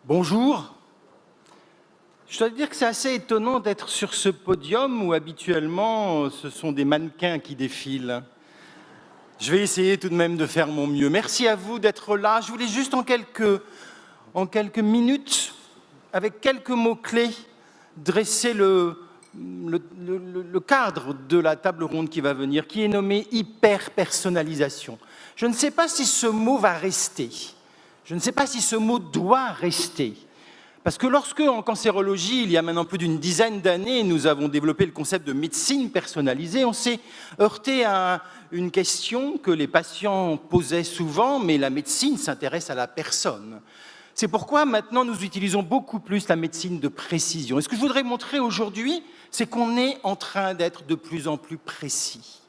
Bonjour. Je dois dire que c'est assez étonnant d'être sur ce podium où habituellement ce sont des mannequins qui défilent. Je vais essayer tout de même de faire mon mieux. Merci à vous d'être là. Je voulais juste en quelques minutes, avec quelques mots-clés, dresser le cadre de la table ronde qui va venir, qui est nommée hyper-personnalisation. Je ne sais pas si ce mot va rester. Je ne sais pas si ce mot doit rester. Parce que lorsque, en cancérologie, il y a maintenant plus d'une dizaine d'années, nous avons développé le concept de médecine personnalisée, on s'est heurté à une question que les patients posaient souvent, mais la médecine s'intéresse à la personne. C'est pourquoi maintenant nous utilisons beaucoup plus la médecine de précision. Et ce que je voudrais montrer aujourd'hui, c'est qu'on est en train d'être de plus en plus précis.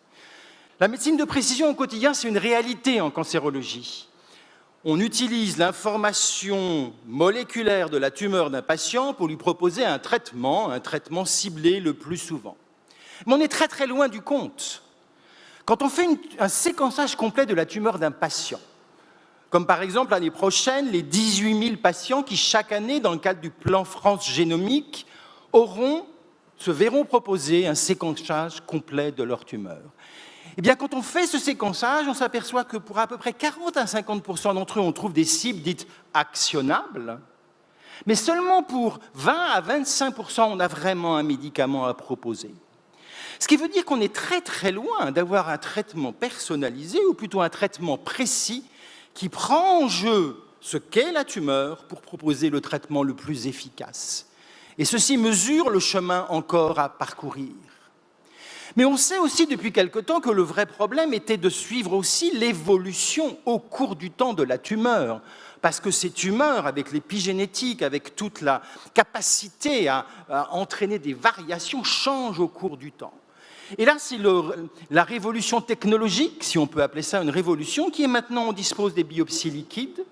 La médecine de précision au quotidien, c'est une réalité en cancérologie. On utilise l'information moléculaire de la tumeur d'un patient pour lui proposer un traitement ciblé le plus souvent. Mais on est très très loin du compte. Quand on fait un séquençage complet de la tumeur d'un patient, comme par exemple l'année prochaine, les 18 000 patients qui chaque année, dans le cadre du plan France Génomique, se verront proposer un séquençage complet de leur tumeur. Eh bien, quand on fait ce séquençage, on s'aperçoit que pour à peu près 40 à 50% d'entre eux, on trouve des cibles dites actionnables, mais seulement pour 20 à 25%, on a vraiment un médicament à proposer. Ce qui veut dire qu'on est très très loin d'avoir un traitement personnalisé, ou plutôt un traitement précis, qui prend en jeu ce qu'est la tumeur pour proposer le traitement le plus efficace. Et ceci mesure le chemin encore à parcourir. Mais on sait aussi depuis quelque temps que le vrai problème était de suivre aussi l'évolution au cours du temps de la tumeur. Parce que ces tumeurs, avec l'épigénétique, avec toute la capacité à entraîner des variations, changent au cours du temps. Et là, c'est la révolution technologique, si on peut appeler ça une révolution, qui est maintenant, on dispose des biopsies liquides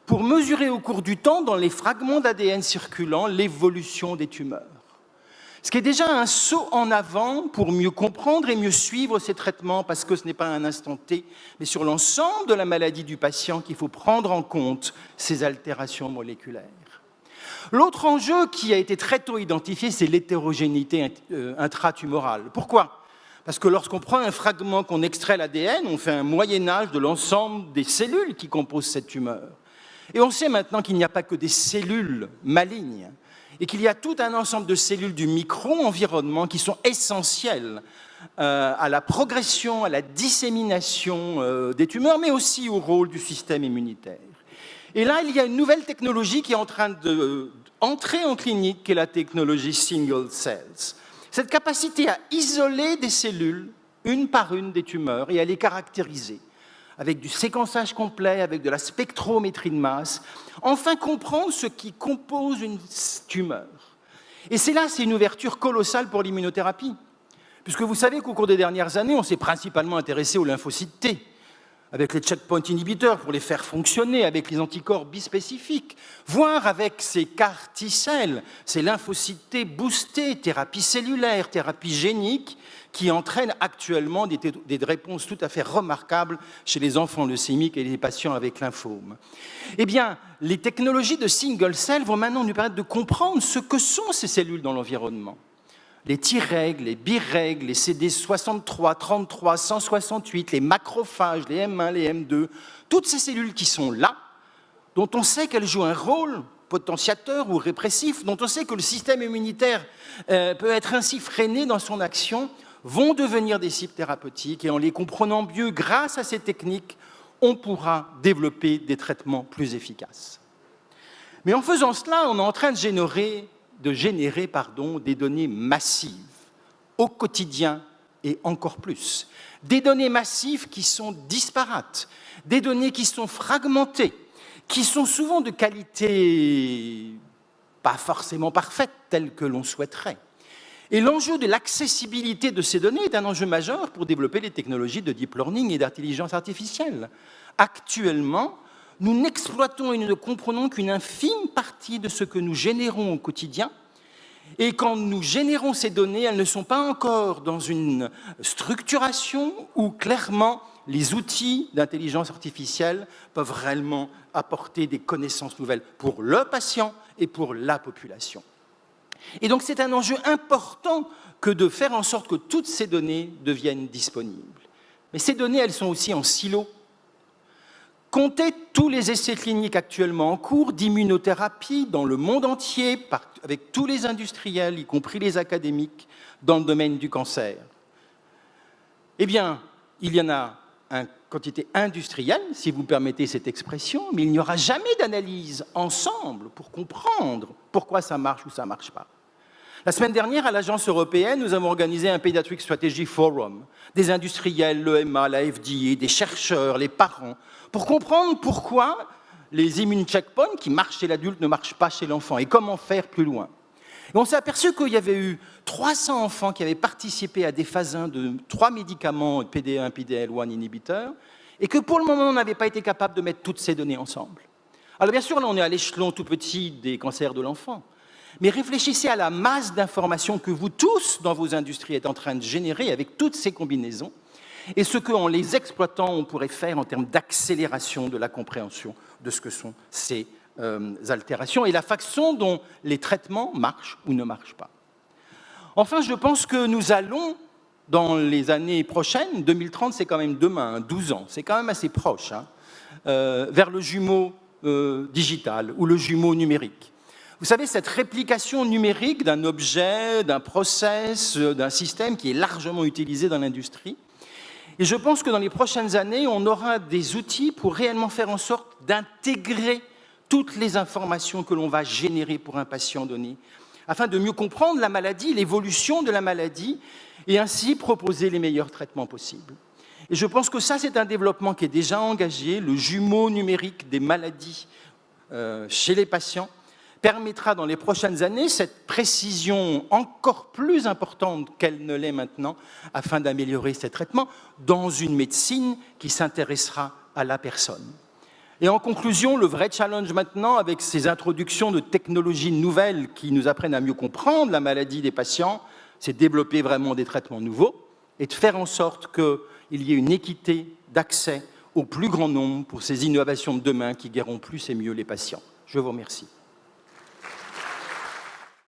pour mesurer au cours du temps, dans les fragments d'ADN circulants, l'évolution des tumeurs. Ce qui est déjà un saut en avant pour mieux comprendre et mieux suivre ces traitements, parce que ce n'est pas un instant T, mais sur l'ensemble de la maladie du patient qu'il faut prendre en compte ces altérations moléculaires. L'autre enjeu qui a été très tôt identifié, c'est l'hétérogénéité intratumorale. Pourquoi ? Parce que lorsqu'on prend un fragment, qu'on extrait l'ADN, on fait un moyen-âge de l'ensemble des cellules qui composent cette tumeur. Et on sait maintenant qu'il n'y a pas que des cellules malignes, et qu'il y a tout un ensemble de cellules du micro-environnement qui sont essentielles à la progression, à la dissémination des tumeurs, mais aussi au rôle du système immunitaire. Et là, il y a une nouvelle technologie qui est en train d'entrer en clinique, qui est la technologie single cells. Cette capacité à isoler des cellules, une par une, des tumeurs, et à les caractériser, avec du séquençage complet, avec de la spectrométrie de masse, enfin comprendre ce qui compose une tumeur. Et c'est une ouverture colossale pour l'immunothérapie, puisque vous savez qu'au cours des dernières années, on s'est principalement intéressé aux lymphocytes T, avec les checkpoint inhibiteurs pour les faire fonctionner, avec les anticorps bispécifiques, voire avec ces CAR T-cells, ces lymphocytes T boostés, thérapie cellulaire, thérapie génique, qui entraînent actuellement des réponses tout à fait remarquables chez les enfants leucémiques et les patients avec lymphome. Eh bien, les technologies de single cell vont maintenant nous permettre de comprendre ce que sont ces cellules dans l'environnement. Les T-règles, les B-règles, les CD63, 33, 168, les macrophages, les M1, les M2, toutes ces cellules qui sont là, dont on sait qu'elles jouent un rôle potentiateur ou répressif, dont on sait que le système immunitaire peut être ainsi freiné dans son action, vont devenir des cibles thérapeutiques, et en les comprenant mieux grâce à ces techniques, on pourra développer des traitements plus efficaces. Mais en faisant cela, on est en train de générer des données massives, au quotidien et encore plus. Des données massives qui sont disparates, des données qui sont fragmentées, qui sont souvent de qualité pas forcément parfaite, telle que l'on souhaiterait. Et l'enjeu de l'accessibilité de ces données est un enjeu majeur pour développer les technologies de deep learning et d'intelligence artificielle. Actuellement, nous n'exploitons et nous ne comprenons qu'une infime partie de ce que nous générons au quotidien. Et quand nous générons ces données, elles ne sont pas encore dans une structuration où clairement les outils d'intelligence artificielle peuvent réellement apporter des connaissances nouvelles pour le patient et pour la population. Et donc c'est un enjeu important que de faire en sorte que toutes ces données deviennent disponibles. Mais ces données, elles sont aussi en silo. Comptez tous les essais cliniques actuellement en cours d'immunothérapie dans le monde entier, avec tous les industriels, y compris les académiques, dans le domaine du cancer. Eh bien, il y en a une quantité industrielle, si vous permettez cette expression, mais il n'y aura jamais d'analyse ensemble pour comprendre pourquoi ça marche ou ça ne marche pas. La semaine dernière, à l'Agence européenne, nous avons organisé un Pediatric Strategy Forum, des industriels, l'EMA, la FDA, des chercheurs, les parents, pour comprendre pourquoi les immune checkpoints qui marchent chez l'adulte ne marchent pas chez l'enfant et comment faire plus loin. Et on s'est aperçu qu'il y avait eu 300 enfants qui avaient participé à des phases 1 de 3 médicaments, PD1, PD-L1 inhibiteurs, et que pour le moment, on n'avait pas été capable de mettre toutes ces données ensemble. Alors bien sûr, là, on est à l'échelon tout petit des cancers de l'enfant, mais réfléchissez à la masse d'informations que vous tous, dans vos industries, êtes en train de générer avec toutes ces combinaisons, et ce qu'en les exploitant, on pourrait faire en termes d'accélération de la compréhension de ce que sont ces altérations et la façon dont les traitements marchent ou ne marchent pas. Enfin, je pense que nous allons, dans les années prochaines, 2030, c'est quand même demain, 12 ans, c'est quand même assez proche, vers le jumeau digital ou le jumeau numérique. Vous savez, cette réplication numérique d'un objet, d'un process, d'un système qui est largement utilisé dans l'industrie. Et je pense que dans les prochaines années, on aura des outils pour réellement faire en sorte d'intégrer toutes les informations que l'on va générer pour un patient donné, afin de mieux comprendre la maladie, l'évolution de la maladie, et ainsi proposer les meilleurs traitements possibles. Et je pense que ça, c'est un développement qui est déjà engagé. Le jumeau numérique des maladies chez les patients permettra dans les prochaines années cette précision encore plus importante qu'elle ne l'est maintenant, afin d'améliorer ces traitements dans une médecine qui s'intéressera à la personne. Et en conclusion, le vrai challenge maintenant, avec ces introductions de technologies nouvelles qui nous apprennent à mieux comprendre la maladie des patients, c'est de développer vraiment des traitements nouveaux et de faire en sorte qu'il y ait une équité d'accès au plus grand nombre pour ces innovations de demain qui guériront plus et mieux les patients. Je vous remercie.